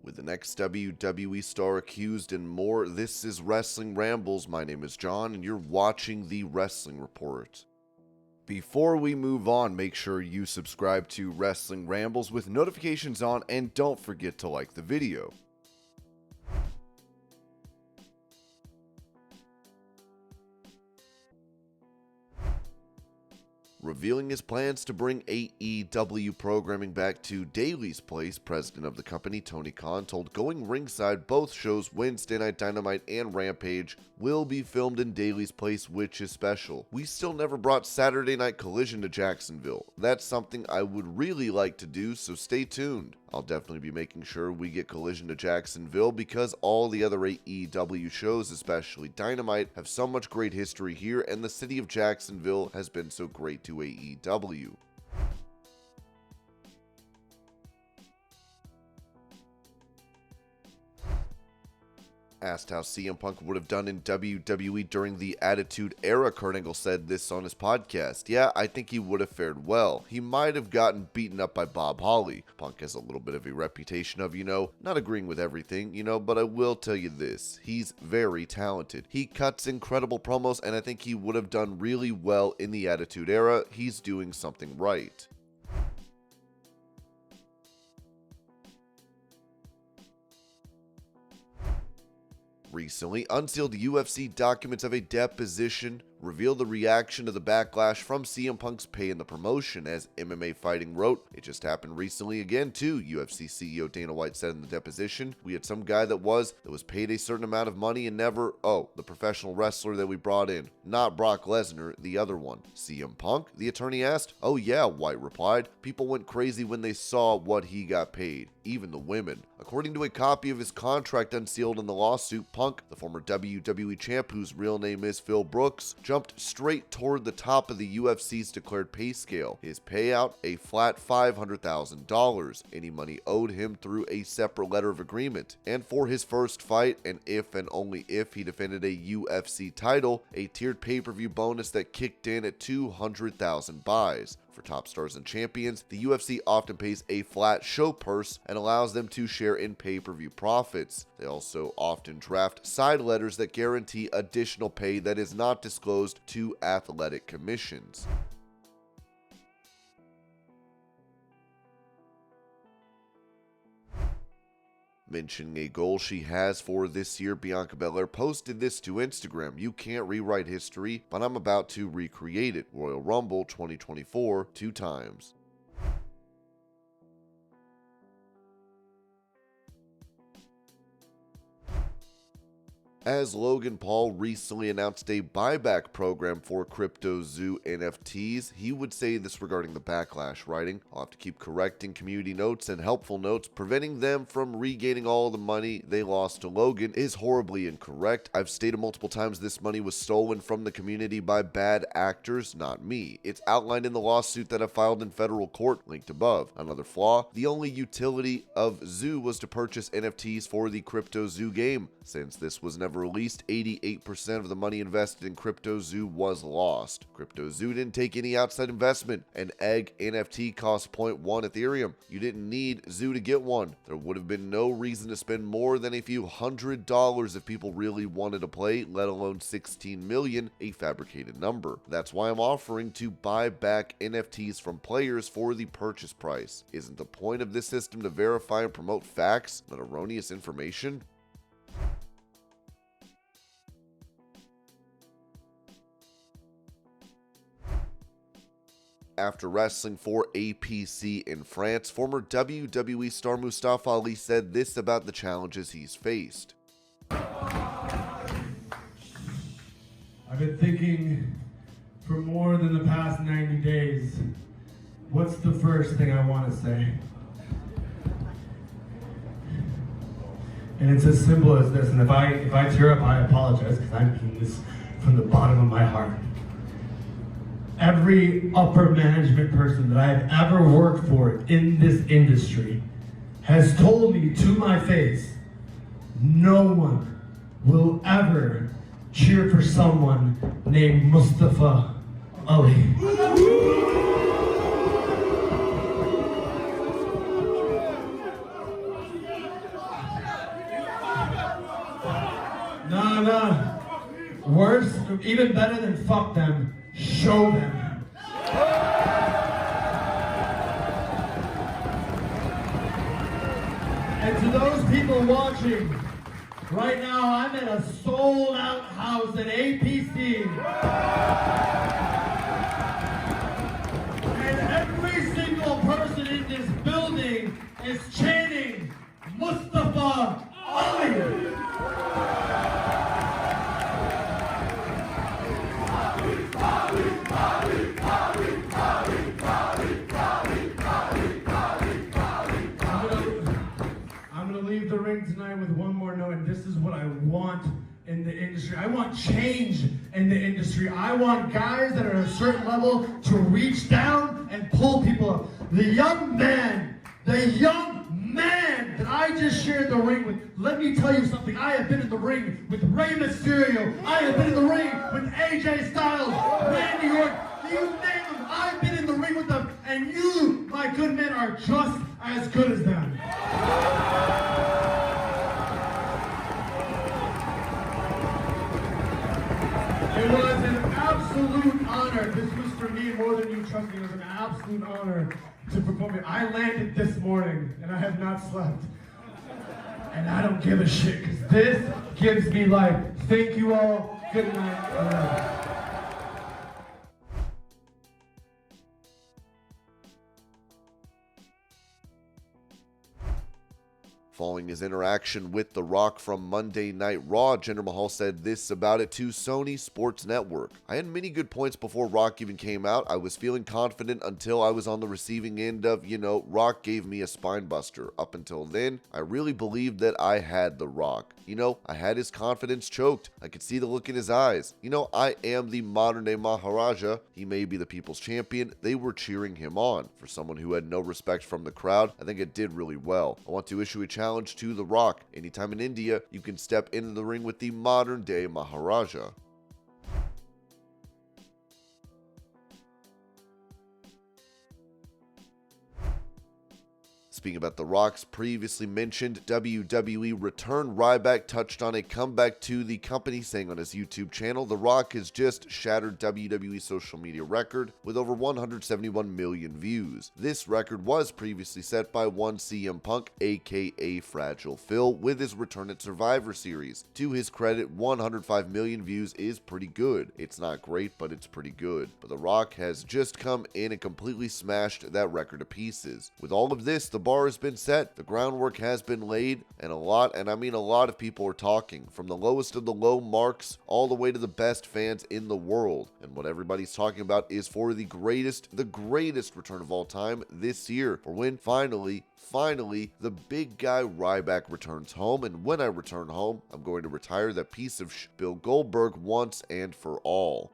with an ex-WWE star accused and more. This is Wrestling Rambles. My name is John, and you're watching the Wrestling Report. Before we move on, make sure you subscribe to Wrestling Rambles with notifications on, and don't forget to like the video. Revealing his plans to bring AEW programming back to Daily's Place, president of the company Tony Khan told Going Ringside both shows, Wednesday Night Dynamite and Rampage, will be filmed in Daily's Place, which is special. We still never brought Saturday Night Collision to Jacksonville. That's something I would really like to do, so stay tuned. I'll definitely be making sure we get Collision to Jacksonville because all the other AEW shows, especially Dynamite, have so much great history here, and the city of Jacksonville has been so great to AEW. Asked how CM Punk would have done in WWE during the Attitude Era, Kurt Angle said this on his podcast. Yeah, I think he would have fared well. He might have gotten beaten up by Bob Holly. Punk has a little bit of a reputation of, not agreeing with everything, but I will tell you this. He's very talented. He cuts incredible promos, and I think he would have done really well in the Attitude Era. He's doing something right. Recently, unsealed UFC documents of a deposition revealed the reaction to the backlash from CM Punk's pay in the promotion. As MMA Fighting wrote, it just happened recently again too. UFC CEO Dana White said in the deposition, we had some guy that was paid a certain amount of money and never, the professional wrestler that we brought in, not Brock Lesnar, the other one. CM Punk, the attorney asked. Oh yeah, White replied. People went crazy when they saw what he got paid, even the women. According to a copy of his contract unsealed in the lawsuit, Punk, the former WWE champ whose real name is Phil Brooks, jumped straight toward the top of the UFC's declared pay scale. His payout, a flat $500,000. Any money owed him through a separate letter of agreement. And for his first fight, and if and only if he defended a UFC title, a tiered pay-per-view bonus that kicked in at 200,000 buys. For top stars and champions, the UFC often pays a flat show purse and allows them to share in pay-per-view profits. They also often draft side letters that guarantee additional pay that is not disclosed to athletic commissions. Mentioning a goal she has for this year, Bianca Belair posted this to Instagram. You can't rewrite history, but I'm about to recreate it. Royal Rumble 2024 2 times. As Logan Paul recently announced a buyback program for CryptoZoo NFTs, he would say this regarding the backlash, writing, I'll have to keep correcting community notes and helpful notes. Preventing them from regaining all the money they lost to Logan is horribly incorrect. I've stated multiple times this money was stolen from the community by bad actors, not me. It's outlined in the lawsuit that I filed in federal court, linked above. Another flaw, the only utility of Zoo was to purchase NFTs for the CryptoZoo game. Since this was never released, 88% of the money invested in CryptoZoo was lost. CryptoZoo didn't take any outside investment. An egg NFT cost 0.1 Ethereum. You didn't need Zoo to get one. There would have been no reason to spend more than a few $100 if people really wanted to play, let alone 16 million, a fabricated number. That's why I'm offering to buy back NFTs from players for the purchase price. Isn't the point of this system to verify and promote facts, not erroneous information? After wrestling for APC in France, former WWE star Mustafa Ali said this about the challenges he's faced. I've been thinking for more than the past 90 days, what's the first thing I want to say? And it's as simple as this, and if I tear up, I apologize, because I mean this from the bottom of my heart. Every upper management person that I've ever worked for in this industry has told me to my face, no one will ever cheer for someone named Mustafa Ali. even better than fuck them, show them. And to those people watching, right now I'm in a sold-out house at APC. And every single person in this building is chanting Mustafa Ali. I'm gonna leave the ring tonight with one more note, and this is what I want in the industry. I want change in the industry. I want guys that are at a certain level to reach down and pull people up. The young man that I just shared the ring with, let me tell you something. I have been in the ring with Rey Mysterio. I have been in the ring with AJ Styles, Randy Orton. You name them, I've been in the ring with them, and you, my good men, are just as good as them. It was an absolute honor. This was for me more than you, trust me. It was an absolute honor to perform it. I landed this morning, and I have not slept. And I don't give a shit, because this gives me life. Thank you all. Good night. Following his interaction with The Rock from Monday Night Raw, Jinder Mahal said this about it to Sony Sports Network. I had many good points before Rock even came out. I was feeling confident until I was on the receiving end of, Rock gave me a spine buster. Up until then, I really believed that I had The Rock. I had his confidence choked. I could see the look in his eyes. I am the modern day Maharaja. He may be the people's champion. They were cheering him on. For someone who had no respect from the crowd, I think it did really well. I want to issue a challenge to The Rock. Anytime in India, you can step into the ring with the modern day Maharaja. Speaking about The Rock's previously mentioned WWE return, Ryback touched on a comeback to the company, saying on his YouTube channel, The Rock has just shattered WWE social media record with over 171 million views. This record was previously set by one CM Punk, aka Fragile Phil, with his return at Survivor Series. To his credit, 105 million views is pretty good. It's not great, but it's pretty good. But The Rock has just come in and completely smashed that record to pieces. With all of this, the bar has been set, the groundwork has been laid, and a lot of people are talking, from the lowest of the low marks all the way to the best fans in the world. And what everybody's talking about is for the greatest return of all time this year, for when finally, the big guy Ryback returns home. And when I return home, I'm going to retire that piece of Bill Goldberg once and for all.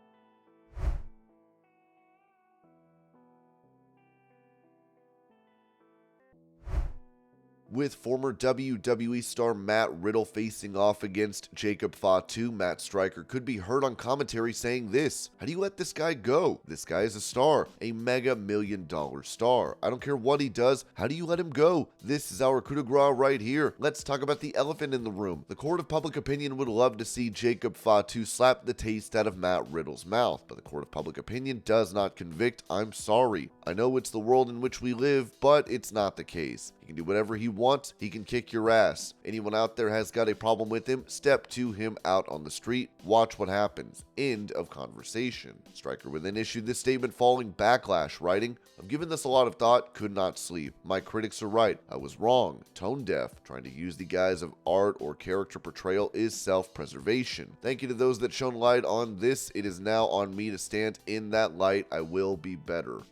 With former WWE star Matt Riddle facing off against Jacob Fatu, Matt Striker could be heard on commentary saying this: "How do you let this guy go? This guy is a star, a mega $1,000,000 star. I don't care what he does. How do you let him go? This is our coup de grace right here. Let's talk about the elephant in the room. The court of public opinion would love to see Jacob Fatu slap the taste out of Matt Riddle's mouth, but the court of public opinion does not convict. I'm sorry. I know it's the world in which we live, but it's not the case. He can do whatever he wants. He can kick your ass. Anyone out there has got a problem with him, step to him out on the street. Watch what happens. End of conversation." Striker would then issue this statement following backlash, writing, "I've given this a lot of thought, could not sleep. My critics are right. I was wrong. Tone deaf. Trying to use the guise of art or character portrayal is self-preservation. Thank you to those that shone light on this. It is now on me to stand in that light. I will be better."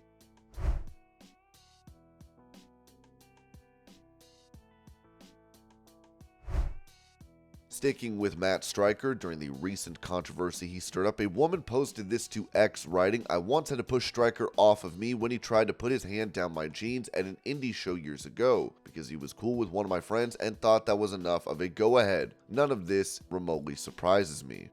Sticking with Matt Striker, during the recent controversy he stirred up, a woman posted this to X, writing, "I once had to push Striker off of me when he tried to put his hand down my jeans at an indie show years ago, because he was cool with one of my friends and thought that was enough of a go-ahead. None of this remotely surprises me."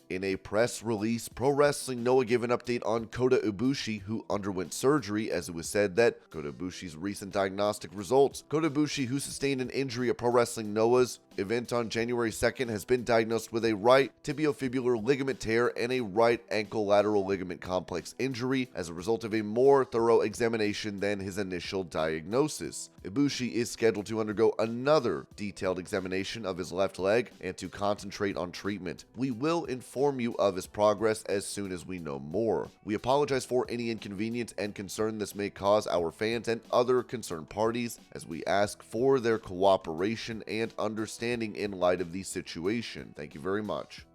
In a press release, Pro Wrestling Noah gave an update on Kota Ibushi, who underwent surgery, as it was said that Kota Ibushi's recent diagnostic results. Kota Ibushi, who sustained an injury at Pro Wrestling Noah's event on January 2nd, has been diagnosed with a right tibiofibular ligament tear and a right ankle lateral ligament complex injury as a result of a more thorough examination than his initial diagnosis. Ibushi is scheduled to undergo another detailed examination of his left leg and to concentrate on treatment. We will inform you of his progress as soon as we know more. We apologize for any inconvenience and concern this may cause our fans and other concerned parties, as we ask for their cooperation and understanding in light of the situation. Thank you very much.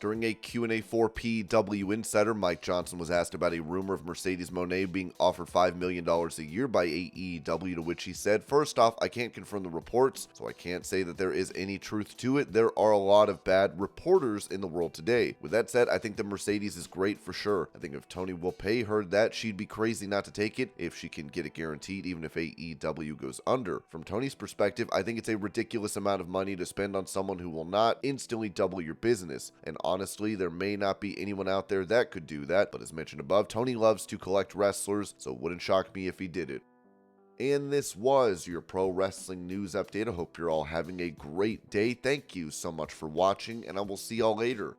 During a Q&A for PW Insider, Mike Johnson was asked about a rumor of Mercedes Mone being offered $5 million a year by AEW, to which he said, "First off, I can't confirm the reports, so I can't say that there is any truth to it. There are a lot of bad reporters in the world today. With that said, I think that Mercedes is great for sure. I think if Tony will pay her that, she'd be crazy not to take it if she can get it guaranteed, even if AEW goes under. From Tony's perspective, I think it's a ridiculous amount of money to spend on someone who will not instantly double your business, and honestly, there may not be anyone out there that could do that, but as mentioned above, Tony loves to collect wrestlers, so it wouldn't shock me if he did it." And this was your pro wrestling news update. I hope you're all having a great day. Thank you so much for watching, and I will see y'all later.